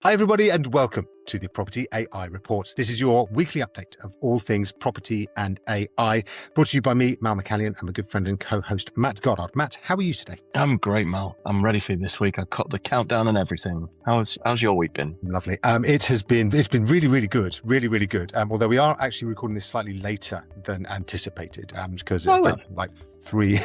Hi, everybody, and welcome to the Property AI Reports. This is your weekly update of all things property and AI, brought to you by me, Mal McCallion, and my good friend and co-host, Matt Goddard. Matt, how are you today? I'm great, Mal. I'm ready for this week. I cut the countdown and everything. How's your week been? Lovely. It's been really good, really good. Although we are actually recording this slightly later than anticipated, because like three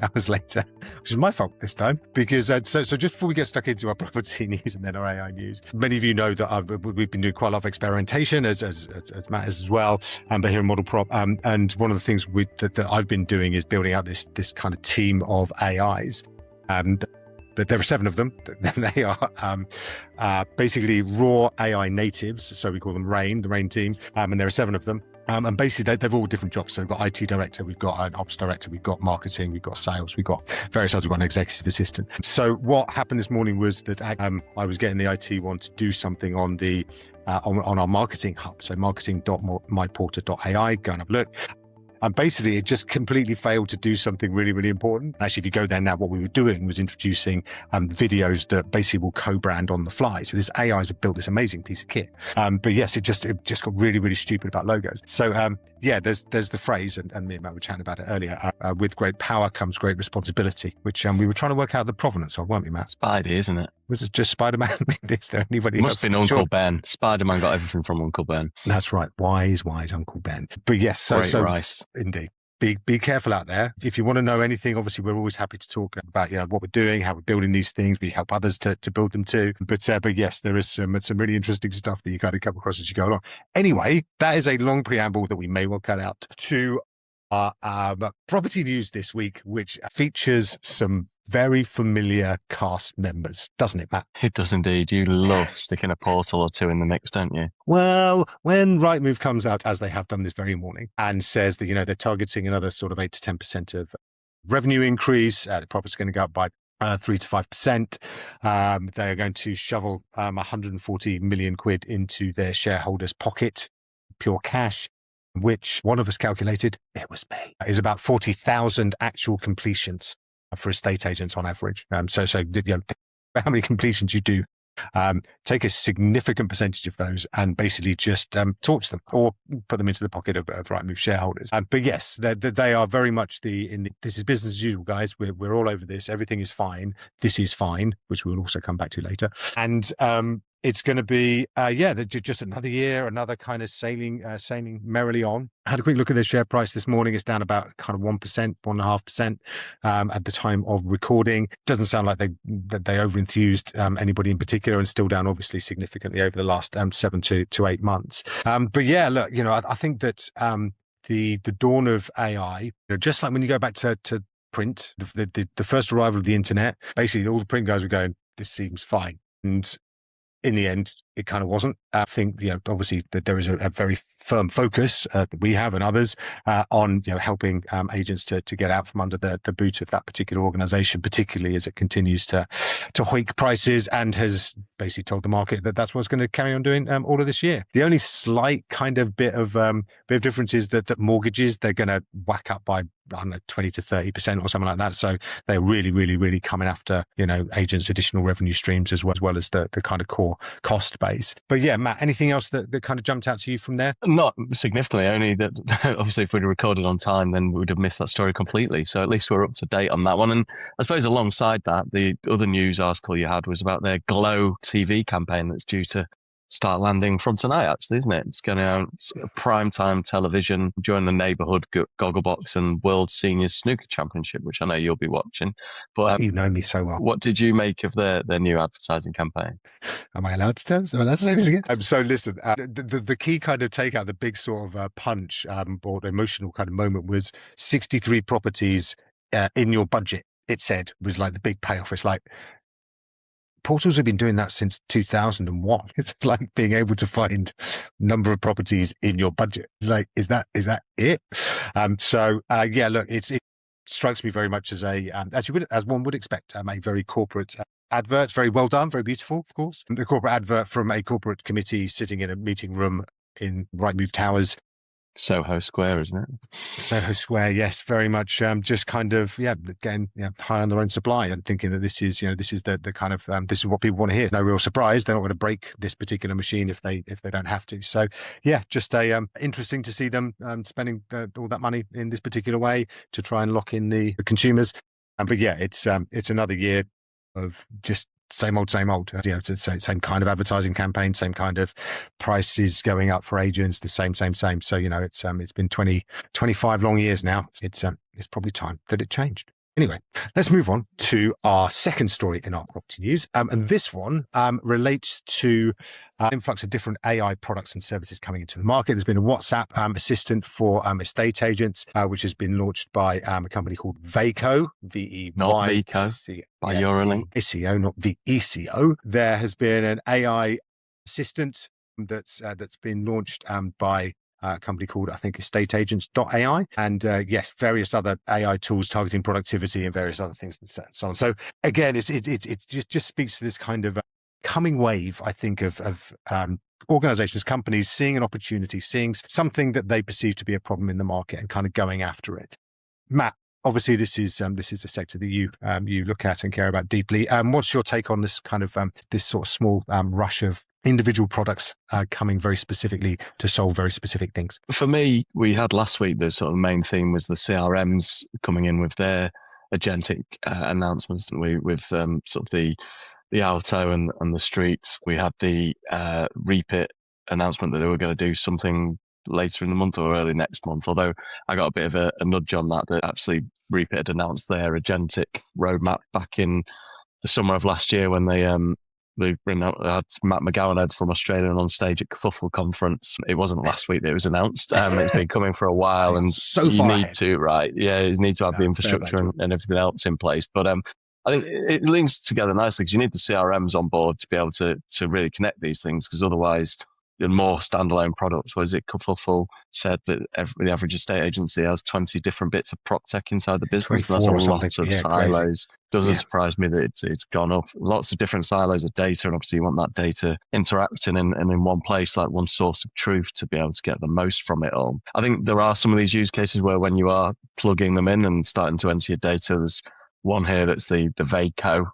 hours later, which is my fault this time. Because so just before we get stuck into our property news and then our AI news, many of you know that we've been doing quite a lot of experimentation, as Matt has as well, but here in Model Prop. And one of the things that I've been doing is building out this kind of team of AIs. But there are 7 of them. They are basically raw AI natives, so we call them RAIN, the RAIN team, and there are 7 of them. And basically, they've all different jobs. So we've got IT director, we've got an ops director, we've got marketing, we've got sales, we've got various others, we've got an executive assistant. So what happened this morning was that I was getting the IT one to do something on the on our marketing hub, so marketing.myporter.ai. Go and have a look. And basically, it just completely failed to do something really important. Actually, if you go there now, what we were doing was introducing videos that basically will co-brand on the fly. So this AI has built this amazing piece of kit. But yes, it just got really stupid about logos. So there's the phrase, and me and Matt were chatting about it earlier. With great power comes great responsibility, which we were trying to work out the provenance of, weren't we, Matt? Spidey, isn't it? Was it just Spider-Man? Is there anybody Must else? have been Uncle Ben. Spider-Man got everything from Uncle Ben. That's right. Wise Uncle Ben. But yes, so rice. Indeed. Be careful out there. If you want to know anything, obviously we're always happy to talk about what we're doing, how we're building these things. We help others to build them too. But yes, there is some really interesting stuff that you kind of come across as you go along. Anyway, that is a long preamble that we may well cut out to our property news this week, which features some very familiar cast members, doesn't it, Matt? It does indeed. You love sticking a portal or two in the mix, don't you? Well, when Rightmove comes out, as they have done this very morning, and says that, they're targeting another sort of 8 to 10% of revenue increase, the profit's going to go up by 3 to 5%. They are going to shovel 140 million quid into their shareholders' pocket, pure cash, which one of us calculated, it was me, is about 40,000 actual completions for estate agents on average. So how many completions you do, take a significant percentage of those and basically just torch them or put them into the pocket of Rightmove shareholders. But yes, they are very much this is business as usual, guys. We're all over this. Everything is fine. This is fine, which we'll also come back to later. And it's going to be, just another year, another kind of sailing merrily on. I had a quick look at their share price this morning. It's down about kind of 1%, 1.5% at the time of recording. Doesn't sound like they over-enthused anybody in particular, and still down obviously significantly over the last 7 to 8 months. But yeah, look, I think that the dawn of AI, just like when you go back to print, the first arrival of the internet, basically all the print guys were going, this seems fine. And in the end, it kind of wasn't. I think, obviously that there is a very firm focus that we have and others on, helping agents to get out from under the boot of that particular organization, particularly as it continues to hike prices and has basically told the market that that's what's going to carry on doing all of this year. The only slight kind of bit of difference is that mortgages, they're going to whack up by, 20 to 30% or something like that. So they're really coming after, agents' additional revenue streams as well as the kind of core cost base. But yeah, Matt, anything else that kind of jumped out to you from there? Not significantly, only that obviously if we'd recorded on time, then we would have missed that story completely. So at least we're up to date on that one. And I suppose alongside that, the other news article you had was about their Glow TV campaign that's due to start landing from tonight, actually, isn't it? It's going out primetime television during the Neighbourhood Gogglebox and World Seniors Snooker Championship, which I know you'll be watching. But you know me so well. What did you make of their new advertising campaign? Am I allowed to tell? Am I allowed to say this again? So listen, the key kind of takeout, the big sort of punch or emotional kind of moment was 63 properties in your budget, it said, was like the big payoff. It's like, portals have been doing that since 2001. It's like being able to find number of properties in your budget. It's like, is that it? Look, it strikes me very much as as one would expect, a very corporate advert. Very well done, very beautiful, of course. The corporate advert from a corporate committee sitting in a meeting room in Rightmove Towers. Soho Square, isn't it? Soho Square, yes, very much. Just kind of, again, high on their own supply and thinking that this is, this is the kind of this is what people want to hear. No real surprise, they're not going to break this particular machine if they don't have to. So, yeah, just interesting to see them spending all that money in this particular way to try and lock in the consumers. But yeah, it's another year of just same old, it's the same kind of advertising campaign, same kind of prices going up for agents, the same. So, it's been 25 long years now. It's probably time that it changed. Anyway, let's move on to our second story in our property news. And this one relates to influx of different AI products and services coming into the market. There's been a WhatsApp assistant for estate agents, which has been launched by a company called Vaco, V-E-Y. Not Vico, by Eurolink. VECO, not V-E-C-O. There has been an AI assistant that's been launched by a company called, I think, estateagents.ai, and yes, various other AI tools targeting productivity and various other things and so on. So again, it just speaks to this kind of coming wave, I think, of organizations, companies seeing an opportunity, seeing something that they perceive to be a problem in the market and kind of going after it. Matt, obviously, this is a sector that you look at and care about deeply. What's your take on this kind of this sort of small rush of individual products coming very specifically to solve very specific things? For me, we had last week, the sort of main theme was the CRMs coming in with their agentic announcements, didn't we? With sort of the Alto and the Streets. We had the Repeat announcement that they were going to do something later in the month or early next month, although I got a bit of a nudge on that actually Repeat had announced their agentic roadmap back in the summer of last year when they had Matt McGowan from Australia on stage at Kerfuffle conference. It wasn't last week that it was announced. It's been coming for a while, and so you far need ahead. to, right? Yeah, you need to have the infrastructure and everything else in place. But I think it links together nicely because you need the CRMs on board to be able to really connect these things, because otherwise more standalone products. Was it Kerfuffle said that the average estate agency has 20 different bits of prop tech inside the business? That's a lot of silos. Crazy. Doesn't surprise me that it's gone up. Lots of different silos of data, and obviously you want that data interacting and in one place, like one source of truth, to be able to get the most from it all. I think there are some of these use cases where when you are plugging them in and starting to enter your data, there's one here that's the Vaco,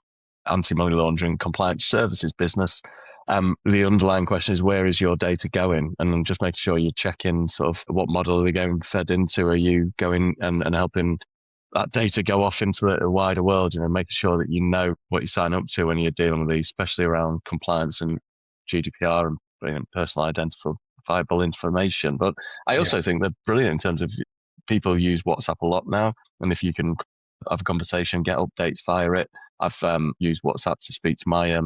anti-money laundering compliance services business. The underlying question is, where is your data going? And then just making sure you're checking sort of what model are they going fed into? Are you going and helping that data go off into the wider world? Making sure that you know what you sign up to when you're dealing with these, especially around compliance and GDPR and personal identifiable information. But I also think they're brilliant in terms of people use WhatsApp a lot now. And if you can have a conversation, get updates via it. I've used WhatsApp to speak to my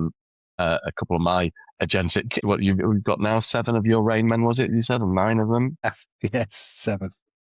a couple of my agentic. What you've got now? 7 of your Rain Men, was it? You said, or 9 of them? Yes, 7.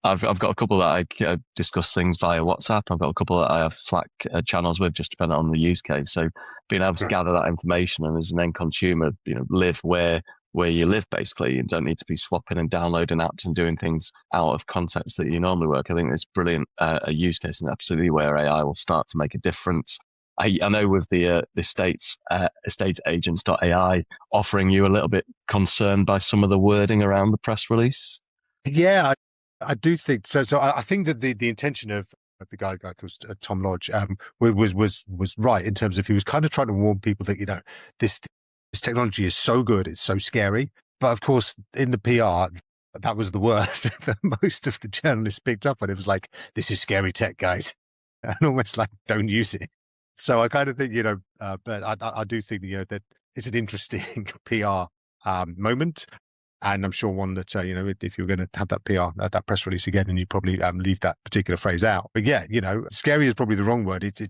I've got a couple that I discuss things via WhatsApp. I've got a couple that I have Slack channels with, just depending on the use case. So being able to gather that information, and as an end consumer, live where you live, basically. You don't need to be swapping and downloading apps and doing things out of context that you normally work. I think it's brilliant a use case, and absolutely where AI will start to make a difference. I know with the estateagents.ai offering, you a little bit concerned by some of the wording around the press release. Yeah, I do think so. So I think that the intention of the guy called Tom Lodge was right in terms of he was kind of trying to warn people that this technology is so good, it's so scary. But of course, in the PR, that was the word that most of the journalists picked up on. It was like, this is scary tech, guys, and almost like, don't use it. So I kind of think, but I do think that it's an interesting PR moment. And I'm sure one that, if you're going to have that PR, that press release again, then you probably leave that particular phrase out. But yeah, scary is probably the wrong word. It's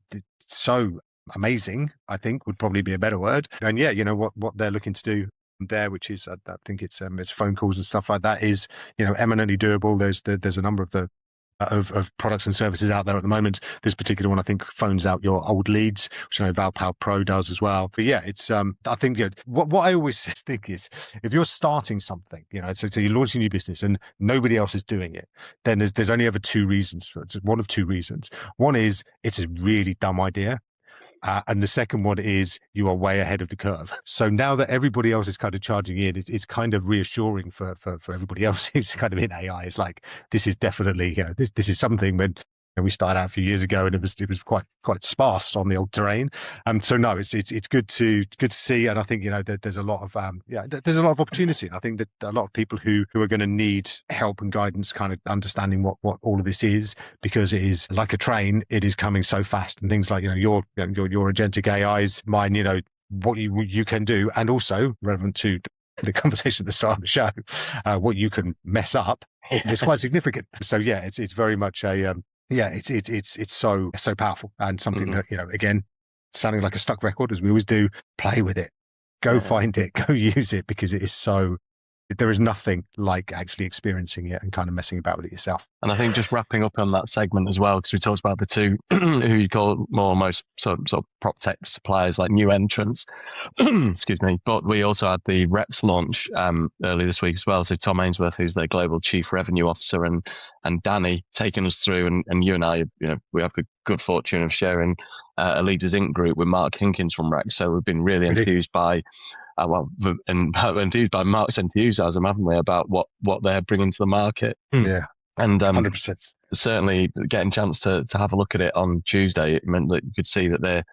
so amazing, I think, would probably be a better word. And yeah, what they're looking to do there, which is, I think it's phone calls and stuff like that, is, eminently doable. There's a number of products and services out there at the moment. This particular one, I think, phones out your old leads, which I know Valpal Pro does as well. But yeah, it's I think what I always think is, if you're starting something, so you're launching a new business and nobody else is doing it, then there's only ever 2 reasons. One of 2 reasons. One is it's a really dumb idea. And the second one is you are way ahead of the curve. So now that everybody else is kind of charging in, it's kind of reassuring for everybody else who's kind of in AI. It's like, this is definitely, this is something when we started out a few years ago and it was quite sparse on the old terrain. So no, it's good to see. And I think, there's a lot of, there's a lot of opportunity. And I think that a lot of people who are going to need help and guidance kind of understanding what all of this is, because it is like a train, it is coming so fast, and things like, your agentic AIs, mine, what you can do, and also relevant to the conversation at the start of the show, what you can mess up is quite significant. So yeah, it's very much a, it's so powerful, and something that, again, sounding like a stuck record as we always do, play with it, go find it, go use it, because it is so, there is nothing like actually experiencing it and kind of messing about with it yourself. And I think just wrapping up on that segment as well, because we talked about the two who you call more most sort of prop tech suppliers, like new entrants, excuse me. But we also had the Reps launch early this week as well. So Tom Ainsworth, who's their global chief revenue officer, and Danny taking us through, and you and I, we have the good fortune of sharing a Leaders Inc. group with Mark Hinkins from Rex. So we've been really enthused by enthused by Mark's enthusiasm, haven't we, about what they're bringing to the market. Yeah. And 100%. Certainly getting a chance to have a look at it on Tuesday, it meant that you could see that they're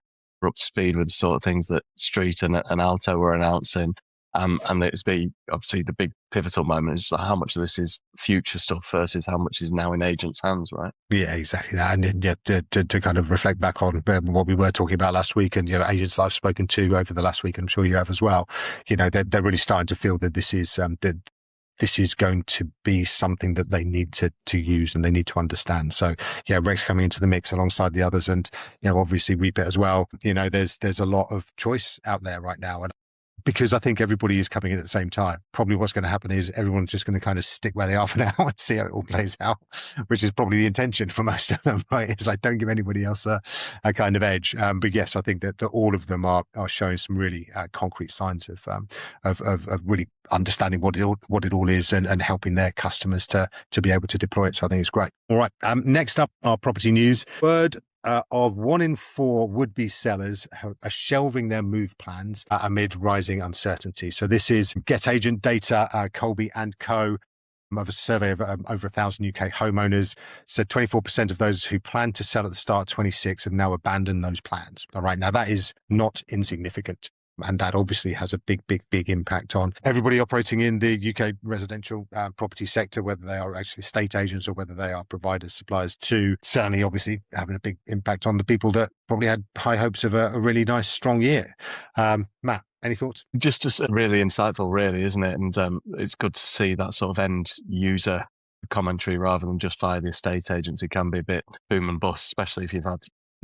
up to speed with the sort of things that Street and Alto were announcing. And it's obviously the big pivotal moment is how much of this is future stuff versus how much is now in agents' hands, right? Yeah, exactly that. And yet to kind of reflect back on what we were talking about last week, and agents that I've spoken to over the last week, and I'm sure you have as well. They're really starting to feel that this is this is going to be something that they need to use and they need to understand. So yeah, Rex coming into the mix alongside the others, and obviously Reapit as well. There's a lot of choice out there right now, and because I think everybody is coming in at the same time, probably what's going to happen is everyone's just going to kind of stick where they are for now and see how it all plays out, which is probably the intention for most of them, right? It's like, don't give anybody else a kind of edge. But yes, I think that all of them are showing some really concrete signs of really understanding what it all is, and helping their customers to be able to deploy it. So I think it's great. All right. Next up, our property news. Word of 1 in 4 would-be sellers are shelving their move plans amid rising uncertainty. So this is Get Agent data, Colby and Co. of a survey of over 1,000 UK homeowners said 24% of those who planned to sell at the start of 26 have now abandoned those plans. All right, now that is not insignificant. And that obviously has a big impact on everybody operating in the UK residential property sector, whether they are actually estate agents or whether they are providers, suppliers too. Certainly, obviously, having a big impact on the people that probably had high hopes of a really nice, strong year. Matt, any thoughts? Just really insightful, really, isn't it? And it's good to see that sort of end user commentary rather than just via the estate agents. It can be a bit boom and bust, especially if you've had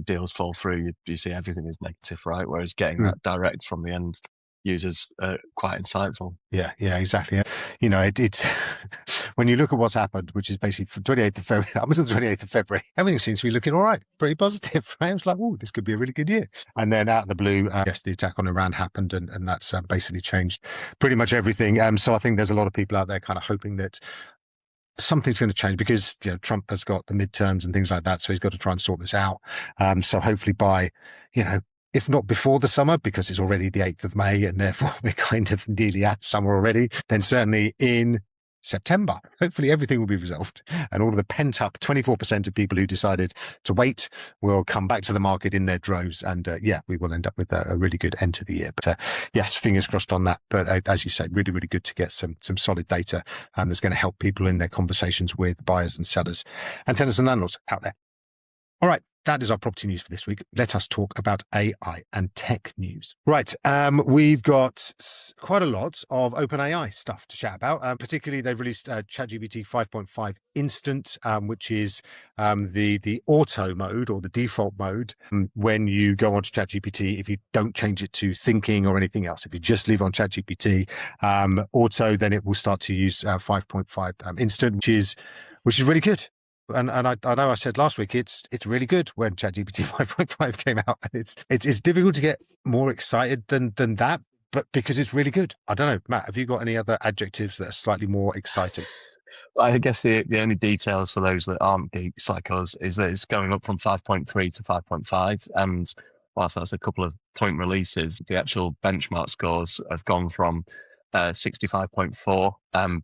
deals fall through. You see everything is negative, right? Whereas getting that direct from the end users quite insightful. Yeah, exactly. It's when you look at what's happened, which is basically from 28th of February up until the 28th of February, everything seems to be looking all right, pretty positive, right? It was like, oh, this could be a really good year. And then out of the blue, yes, the attack on Iran happened, and that's basically changed pretty much everything. So I think there's a lot of people out there kind of hoping that something's going to change, because Trump has got the midterms and things like that, so he's got to try and sort this out. So hopefully by, if not before the summer, because it's already the 8th of May and therefore we're kind of nearly at summer already, then certainly in September, hopefully everything will be resolved, and all of the pent up 24% of people who decided to wait will come back to the market in their droves, and we will end up with a really good end to the year. But yes, fingers crossed on that. But as you say, really good to get some solid data, and that's going to help people in their conversations with buyers and sellers and tenants and landlords out there. All right. That is our property news for this week. Let us talk about AI and tech news. Right. We've got quite a lot of OpenAI stuff to chat about. Particularly, they've released ChatGPT 5.5 Instant, which is the auto mode or the default mode when you go onto ChatGPT. If you don't change it to thinking or anything else, if you just leave on ChatGPT auto, then it will start to use 5.5 Instant, which is really good. And I know I said last week it's really good when ChatGPT 5.5 came out, and it's difficult to get more excited than that, but because it's really good. I don't know, Matt, have you got any other adjectives that are slightly more exciting? I guess the only details for those that aren't geeks like us is that it's going up from 5.3 to 5.5, and whilst that's a couple of point releases, the actual benchmark scores have gone from 65.4,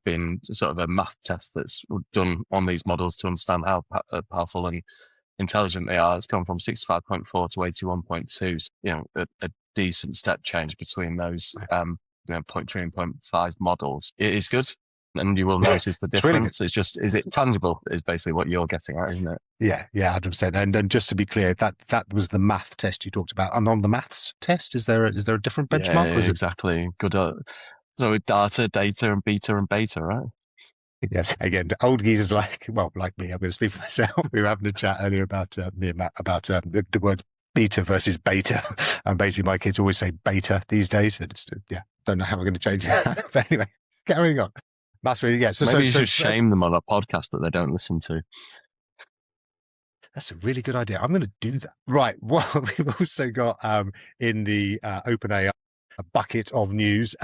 being sort of a math test that's done on these models to understand how powerful and intelligent they are. It's gone from 65.4 to 81.2. So, a decent step change between those 0.3 and 0.5 models. It is good. And you will notice the difference. It's just, is it tangible? Is basically what you're getting at, isn't it? Yeah, 100%. And just to be clear, that was the math test you talked about. And on the maths test, is there a different benchmark? Yeah, exactly. Good. So data, and beta, right? Yes. Again, old geezers like me. I'm going to speak for myself. We were having a chat earlier about the word beta versus beta, and basically my kids always say beta these days. And don't know how we're going to change that. But anyway, carrying on. That's really, yeah. Maybe you should shame them on a podcast that they don't listen to. That's a really good idea. I'm going to do that. Right. Well, we've also got in the OpenAI bucket of news.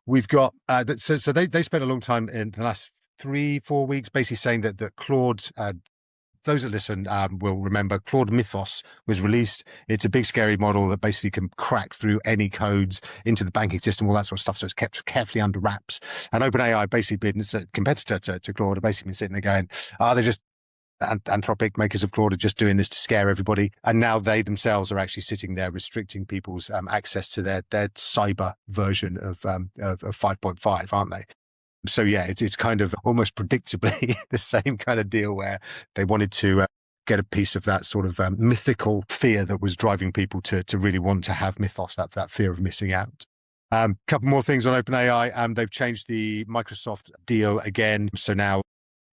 We've got so they spent a long time in the last 3-4 weeks basically saying that Claude. Those that listen will remember Claude Mythos was released. It's a big, scary model that basically can crack through any codes into the banking system, all that sort of stuff. So it's kept carefully under wraps. And OpenAI basically been a competitor to Claude, have basically been sitting there going, they're just Anthropic, makers of Claude, are just doing this to scare everybody. And now they themselves are actually sitting there restricting people's access to their cyber version of 5.5, aren't they? So yeah, it's kind of almost predictably the same kind of deal where they wanted to get a piece of that sort of mythical fear that was driving people to really want to have Mythos, that fear of missing out. Couple more things on OpenAI. They've changed the Microsoft deal again. So now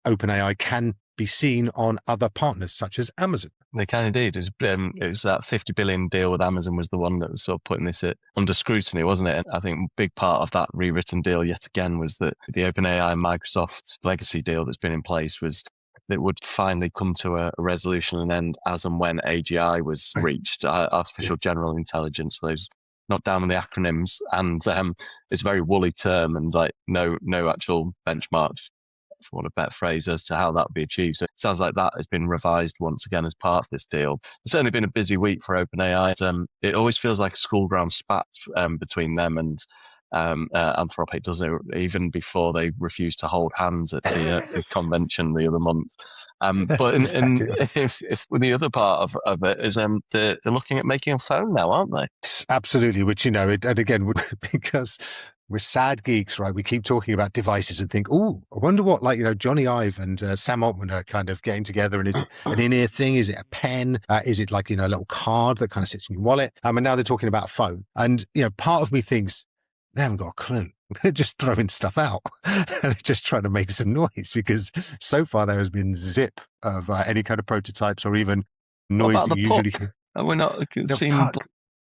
OpenAI can be seen on other partners such as Amazon. They can indeed. It was that 50 billion deal with Amazon was the one that was sort of putting this under scrutiny, wasn't it? And I think a big part of that rewritten deal yet again was that the OpenAI and Microsoft legacy deal that's been in place was that would finally come to a resolution and end as and when AGI was reached, artificial general intelligence, for those not down on the acronyms. And it's a very woolly term and like no actual benchmarks, for want of a better phrase, as to how that would be achieved. So it sounds like that has been revised once again as part of this deal. It's certainly been a busy week for OpenAI. It always feels like a school ground spat between them and Anthropic, doesn't it? Even before they refused to hold hands at the convention the other month. But if the other part of it is they're looking at making a phone now, aren't they? Absolutely, which, and again, because we're sad geeks, right? We keep talking about devices and think, I wonder what, Johnny Ive and Sam Altman are kind of getting together. And is it an in-ear thing? Is it a pen? Is it like, a little card that kind of sits in your wallet? And now they're talking about a phone. And, part of me thinks they haven't got a clue. They're just throwing stuff out and just trying to make some noise, because so far there has been zip of any kind of prototypes or even noise that you usually hear. Are we not seeing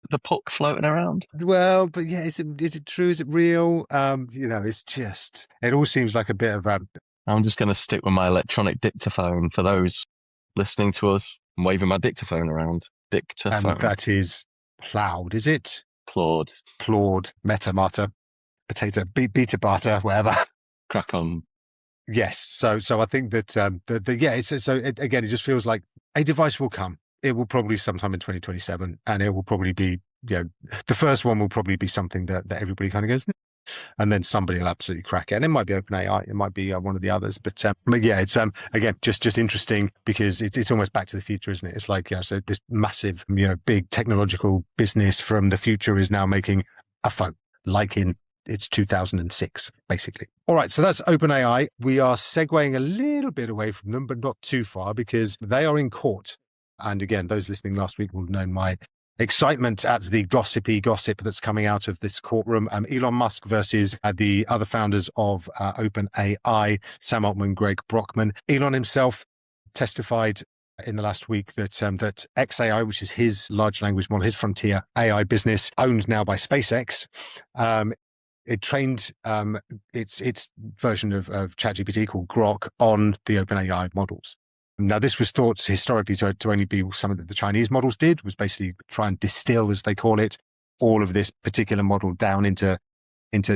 the puck floating around? Well, but yeah, is it true? Is it real? It's just, it all seems like a bit of I'm just going to stick with my electronic dictaphone for those listening to us. I'm waving my dictaphone around. Dictaphone. And that is Cloud, is it? Claude, Meta, Marta, Potato, Beta, Barter, whatever. Crack on. Yes. So I think that, again, it just feels like a device will come. It will probably sometime in 2027, and it will probably be, the first one will probably be something that everybody kind of goes, and then somebody will absolutely crack it. And it might be OpenAI, it might be one of the others, but yeah, it's again just interesting, because it's almost back to the future, isn't it? It's like, so this massive, big technological business from the future is now making a phone, like it's 2006, basically. All right, so that's OpenAI. We are segueing a little bit away from them, but not too far, because they are in court. And again, those listening last week will know my excitement at the gossipy gossip that's coming out of this courtroom. Elon Musk versus the other founders of OpenAI, Sam Altman, Greg Brockman. Elon himself testified in the last week that XAI, which is his large language model, his frontier AI business, owned now by SpaceX, it trained its version of ChatGPT called Grok on the OpenAI models. Now, this was thought historically to only be something that the Chinese models did, was basically try and distill, as they call it, all of this particular model down into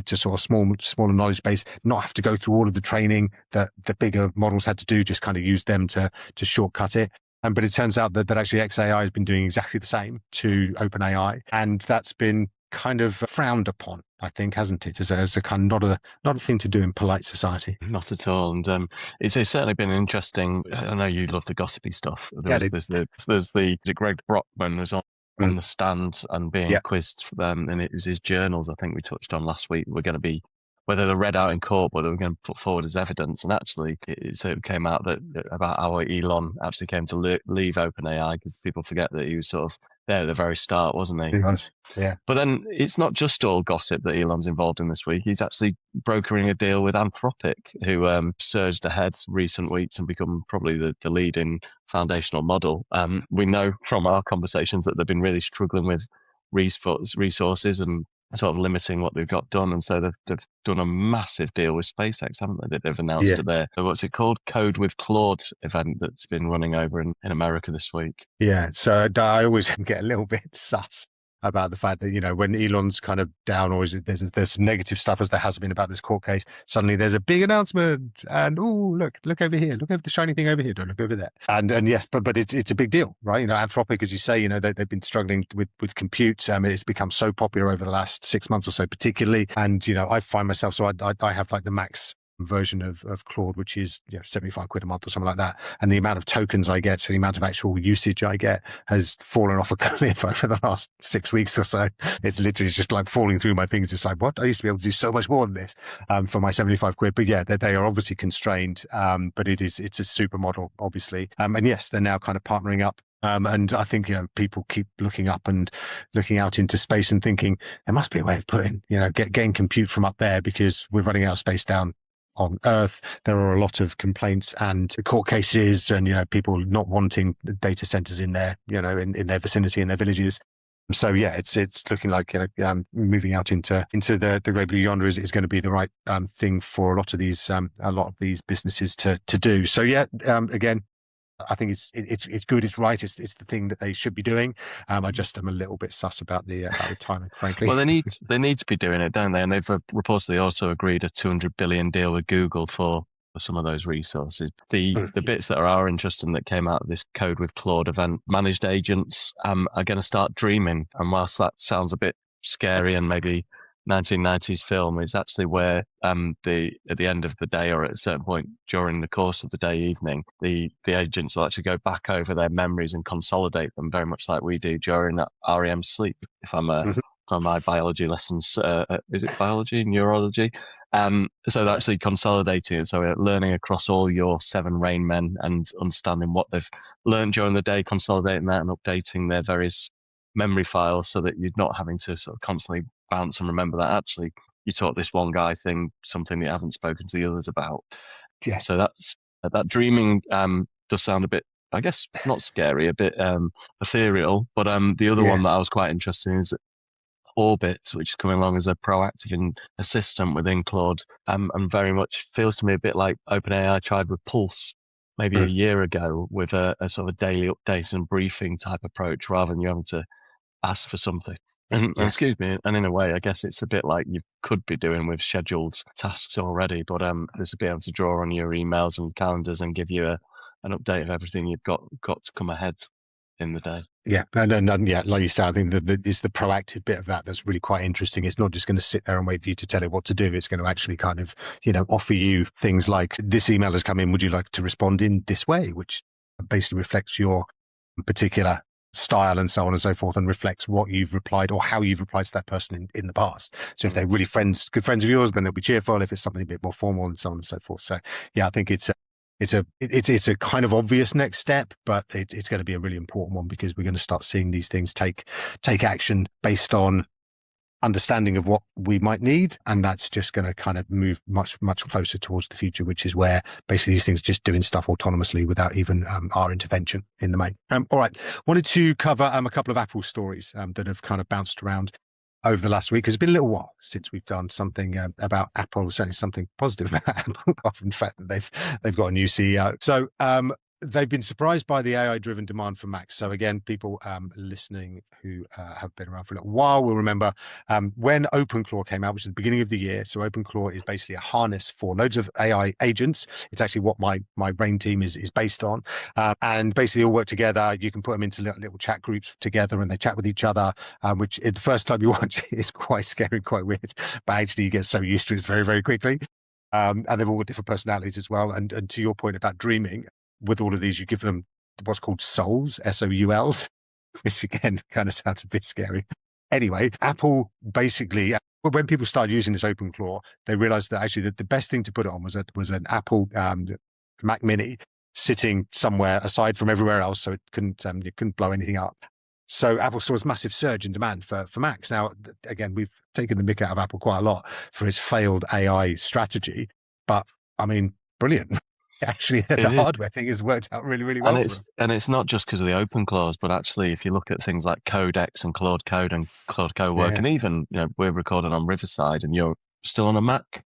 sort of smaller knowledge base, not have to go through all of the training that the bigger models had to do, just kind of use them to shortcut it. But it turns out that actually XAI has been doing exactly the same to OpenAI, and that's been kind of frowned upon, I think, hasn't it? As a kind of not a thing to do in polite society. Not at all. And it's certainly been interesting. I know you love the gossipy stuff. There's the Greg Brockman was on the stand and being quizzed, and it was his journals, I think we touched on last week, were going to be, whether they're read out in court, whether we're going to put forward as evidence. And actually, it came out that about how Elon actually came to leave OpenAI, because people forget that he was sort of there at the very start, wasn't he? He was, yeah. But then it's not just all gossip that Elon's involved in this week. He's actually brokering a deal with Anthropic, who surged ahead recent weeks and become probably the leading foundational model. We know from our conversations that they've been really struggling with resources and sort of limiting what they've got done. And so they've done a massive deal with SpaceX, haven't they? That they've announced at their, what's it called? Code with Claude event that's been running over in America this week. Yeah. So I always get a little bit sus about the fact that, you know, when Elon's kind of down, or there's some negative stuff, as there has been about this court case, suddenly there's a big announcement and, oh, look over here, look over the shiny thing over here, don't look over there. And yes, but it's a big deal, right? You know, Anthropic, as you say, you know, they've been struggling with compute. It's become so popular over the last 6 months or so, particularly. And, you know, I find myself, so I have like the max version of Claude, which is, you know, 75 quid a month or something like that. And the amount of tokens I get, so the amount of actual usage I get, has fallen off a cliff over the last 6 weeks or so. It's literally just like falling through my fingers. It's like, what? I used to be able to do so much more than this for my 75 quid. But yeah, they are obviously constrained. But it's a super model, obviously. And yes, they're now kind of partnering up. And I think, you know, people keep looking up and looking out into space and thinking there must be a way of putting, you know, getting compute from up there, because we're running out of space down on Earth. There are a lot of complaints and court cases, and, you know, people not wanting data centers in their, you know, in their vicinity, in their villages. So yeah, it's looking like, you know, moving out into the great blue yonder is going to be the right thing for a lot of these businesses to do. So yeah, again, I think it's good. It's right. It's the thing that they should be doing. I just am a little bit sus about the timing, frankly. Well, they need to be doing it, don't they? And they've reportedly also agreed a $200 billion deal with Google for some of those resources. The bits that are interesting that came out of this Code with Claude event: managed agents are going to start dreaming. And whilst that sounds a bit scary and maybe 1990s film, is actually where at the end of the day, or at a certain point during the course of the day, evening, the agents will actually go back over their memories and consolidate them, very much like we do during REM sleep. If I'm on my biology lessons, is it biology, neurology? So they're actually consolidating it. So we're learning across all your 7 Rain Men and understanding what they've learned during the day, consolidating that and updating their various memory files, so that you're not having to sort of constantly bounce and remember that actually you taught this one guy something that you haven't spoken to the others about. Yeah. So that dreaming does sound a bit, I guess, not scary, a bit ethereal. But the other one that I was quite interested in is Orbit, which is coming along as a proactive assistant within Claude, and very much feels to me a bit like OpenAI tried with Pulse maybe a year ago, with a sort of a daily update and briefing type approach, rather than you having to ask for something. And excuse me, and in a way, I guess it's a bit like you could be doing with scheduled tasks already, but this will be able to draw on your emails and calendars and give you an update of everything you've got to come ahead in the day. Yeah, and yeah, like you said, I think that it's the proactive bit of that that's really quite interesting. It's not just going to sit there and wait for you to tell it what to do. It's going to actually kind of, you know, offer you things like, this email has come in, would you like to respond in this way, which basically reflects your particular style and so on and so forth, and reflects what you've replied or how you've replied to that person in the past. So if they're really good friends of yours, then they'll be cheerful. If it's something a bit more formal, and so on and so forth. So yeah, I think it's a kind of obvious next step, but it's going to be a really important one, because we're going to start seeing these things take action based on understanding of what we might need. And that's just going to kind of move much, much closer towards the future, which is where basically these things are just doing stuff autonomously without even our intervention in the main. All right. Wanted to cover a couple of Apple stories that have kind of bounced around over the last week. It's been a little while since we've done something about Apple, certainly something positive about Apple, apart from the fact that they've got a new CEO. So they've been surprised by the AI-driven demand for Macs. So again, people listening who have been around for a little while will remember when OpenClaw came out, which is the beginning of the year. So OpenClaw is basically a harness for loads of AI agents. It's actually what my brain team is based on. And basically they all work together. You can put them into little chat groups together and they chat with each other, which the first time you watch it is quite scary, quite weird. But actually you get so used to it very, very quickly. And they've all got different personalities as well. And to your point about dreaming, with all of these, you give them what's called souls, SOULs, which again kind of sounds a bit scary. Anyway, Apple basically, when people started using this OpenClaw, they realized that actually the best thing to put it on was an Apple Mac Mini sitting somewhere aside from everywhere else, so it couldn't blow anything up. So Apple saw this massive surge in demand for Macs. Now, again, we've taken the mick out of Apple quite a lot for its failed AI strategy, but I mean, brilliant. Actually, the hardware thing has worked out really, really well. And it's not just because of the open clause, but actually, if you look at things like Codex and Claude Code and Claude Cowork, and even we're recording on Riverside, and you're still on a Mac.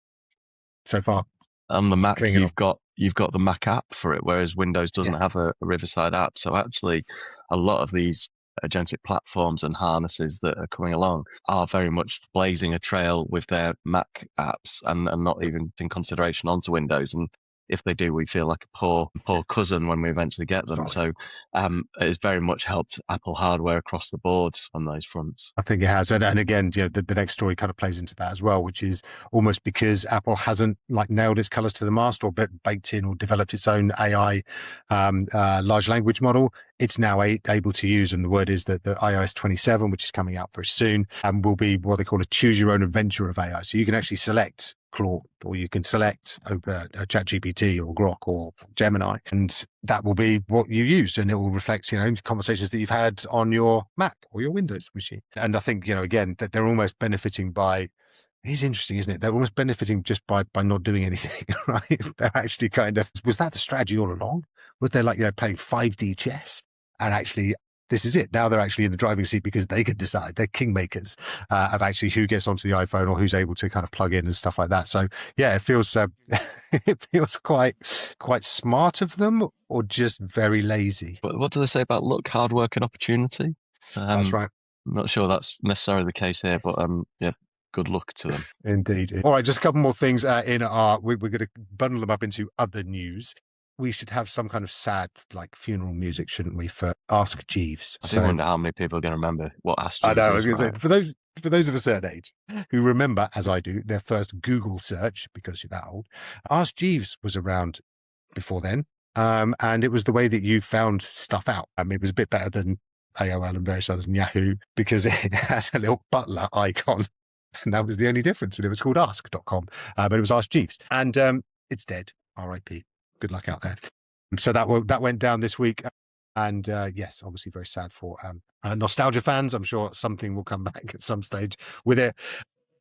So far, on the Mac, you've got the Mac app for it, whereas Windows doesn't have a Riverside app. So actually, a lot of these agentic platforms and harnesses that are coming along are very much blazing a trail with their Mac apps and not even in consideration onto Windows. And if they do, we feel like a poor cousin when we eventually get them. So it has very much helped Apple hardware across the board on those fronts. I think it has. And again, the next story kind of plays into that as well, which is almost because Apple hasn't nailed its colors to the mast or baked in or developed its own AI large language model. It's now able to use, and the word is that the iOS 27, which is coming out very soon, will be what they call a choose your own adventure of AI. So you can actually select Claude, or you can select ChatGPT or Grok or Gemini, and that will be what you use, and it will reflect, conversations that you've had on your Mac or your Windows machine. And I think, again, that they're almost benefiting by. It's interesting, isn't it? They're almost benefiting just by not doing anything, right? They're actually was that the strategy all along? Was they playing 5D chess? And actually, this is it. Now they're actually in the driving seat because they can decide. They're kingmakers of actually who gets onto the iPhone or who's able to kind of plug in and stuff like that. So yeah, it feels it feels quite smart of them, or just very lazy. But what do they say about luck, hard work, and opportunity? That's right. I'm not sure that's necessarily the case here, but yeah. Good luck to them. Indeed. All right, just a couple more things we're going to bundle them up into other news. We should have some kind of sad, funeral music, shouldn't we, for Ask Jeeves? I do wonder how many people are going to remember what Ask Jeeves is. I know, I was going to say, for those of a certain age who remember, as I do, their first Google search, because you're that old, Ask Jeeves was around before then, and it was the way that you found stuff out. It was a bit better than AOL and various others and Yahoo, because it has a little butler icon. And that was the only difference. And it was called ask.com, but it was Ask Jeeves. And it's dead. RIP. Good luck out there. So that went down this week. And yes, obviously very sad for nostalgia fans. I'm sure something will come back at some stage with it.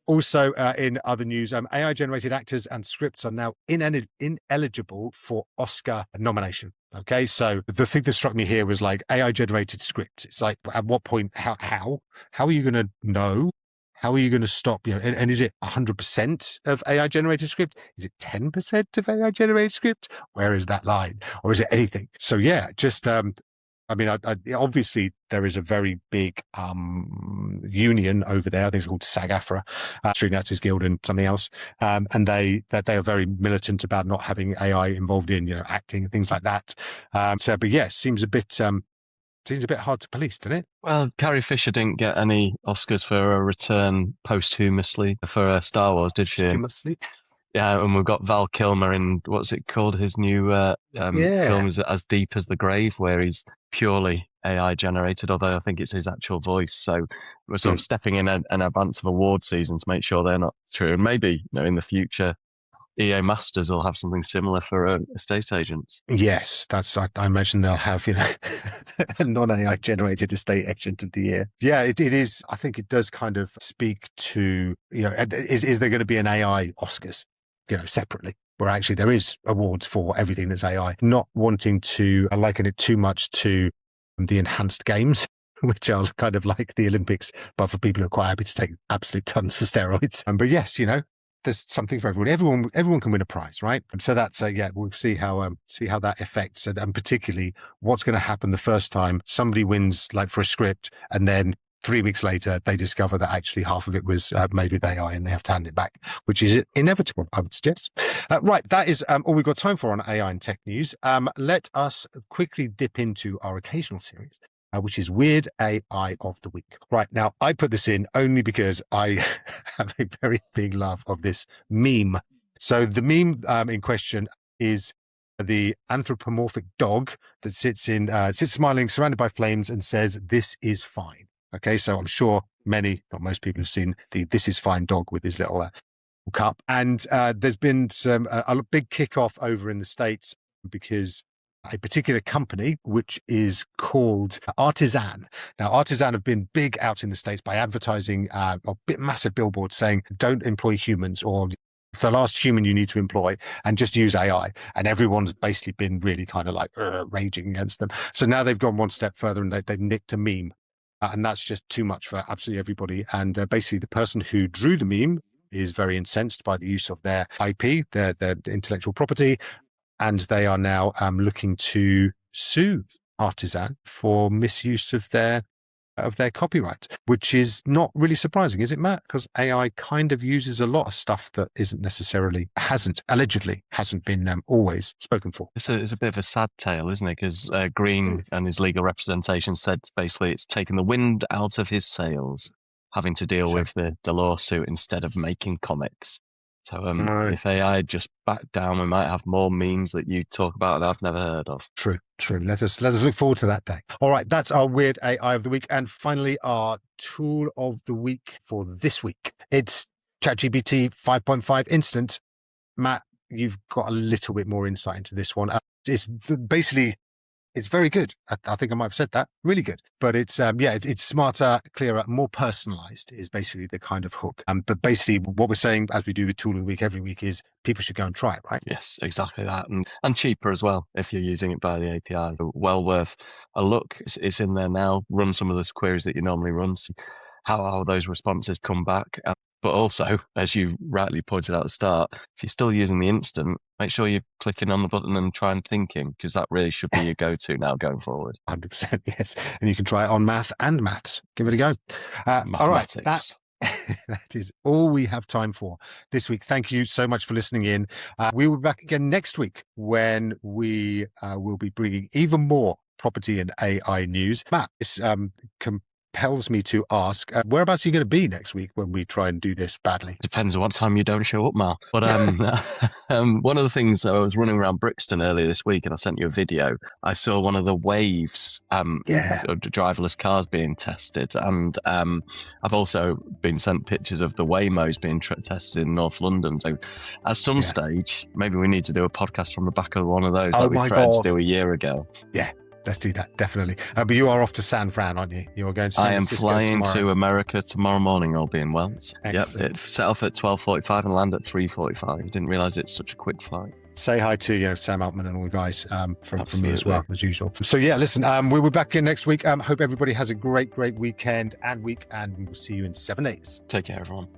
Also, in other news, AI-generated actors and scripts are now ineligible for Oscar nomination. Okay, so the thing that struck me here was AI-generated scripts. It's at what point, how are you going to know? How are you going to stop? And is it 100% of AI generated script? Is it 10% of AI generated script? Where is that line? Or is it anything? So yeah, just, obviously there is a very big union over there. I think it's called SAG-AFTRA, Screen Actors Guild, and something else. And they are very militant about not having AI involved in, acting and things like that. But yes, seems a bit hard to police, doesn't it? Well, Carrie Fisher didn't get any Oscars for a return posthumously for Star Wars, did she? Posthumously? Yeah, and we've got Val Kilmer in, what's it called? His new film is As Deep as the Grave, where he's purely AI generated, although I think it's his actual voice. So we're sort of stepping in an advance of award season to make sure they're not true. And maybe, in the future, EA Masters will have something similar for estate agents. Yes, I imagine they'll have, a non-AI generated estate agent of the year. Yeah, it is. I think it does kind of speak to, is there going to be an AI Oscars, separately, where actually there is awards for everything that's AI, not wanting to liken it too much to the enhanced games, which are kind of like the Olympics, but for people who are quite happy to take absolute tons for steroids. But yes, there's something for everybody. Everyone can win a prize, right? And so that's we'll see how that affects, and particularly what's going to happen the first time somebody wins, like for a script, and then 3 weeks later they discover that actually half of it was made with AI and they have to hand it back, which is inevitable, I would suggest. Right, that is all we've got time for on AI and tech news. Let us quickly dip into our occasional series, which is Weird AI of the Week. Right, now, I put this in only because I have a very big love of this meme. So the meme in question is the anthropomorphic dog that sits smiling, surrounded by flames, and says, "This is fine." Okay, so I'm sure not most people have seen the "This is fine" dog with his little cup. And there's been a big kickoff over in the States because a particular company, which is called Artisan. Now, Artisan have been big out in the States by advertising massive billboards saying, "Don't employ humans," or "The last human you need to employ, and just use AI." And everyone's basically been really kind of like raging against them. So now they've gone one step further and they've nicked a meme. And that's just too much for absolutely everybody. And basically the person who drew the meme is very incensed by the use of their IP, their intellectual property. And they are now looking to sue Artisan for misuse of their copyright, which is not really surprising, is it, Matt? Because AI kind of uses a lot of stuff that allegedly hasn't been always spoken for. It's a bit of a sad tale, isn't it? Because Green and his legal representation said basically it's taken the wind out of his sails, having to deal with the lawsuit instead of making comics. So if AI just backed down, we might have more memes that you talk about that I've never heard of. True. Let us look forward to that day. All right, that's our Weird AI of the Week. And finally, our tool of the week for this week. It's ChatGPT 5.5 Instant. Matt, you've got a little bit more insight into this one. It's very good. I think I might have said that. Really good. But it's smarter, clearer, more personalized is basically the kind of hook. But basically what we're saying, as we do with Tool of the Week every week, is people should go and try it, right? Yes, exactly that. And cheaper as well if you're using it by the API. Well worth a look. It's in there now. Run some of those queries that you normally run. See how those responses come back. But also, as you rightly pointed out at the start, if you're still using the instant, make sure you're clicking on the button and trying thinking, because that really should be your go-to now going forward. 100%, yes. And you can try it on math and maths. Give it a go. All right, that is all we have time for this week. Thank you so much for listening in. We will be back again next week when we will be bringing even more property and AI news. Matt, this compels me to ask, whereabouts are you going to be next week when we try and do this badly? Depends on what time you don't show up, Mal. But one of the things, I was running around Brixton earlier this week and I sent you a video. I saw one of the Waves driverless cars being tested. And I've also been sent pictures of the Waymos being tested in North London. So at some stage, maybe we need to do a podcast from the back of one of those like we threatened to do a year ago. Yeah. Let's do that, definitely. But you are off to San Fran, aren't you? You are going to San Francisco. I am flying tomorrow. To America tomorrow morning, all being well. Excellent. Yep, it set off at 12:45 and land at 3:45. I didn't realise it's such a quick flight. Say hi to Sam Altman and all the guys from me as well, as usual. So yeah, listen, we'll be back in next week. Hope everybody has a great weekend and week, and we will see you in 7 days. Take care, everyone.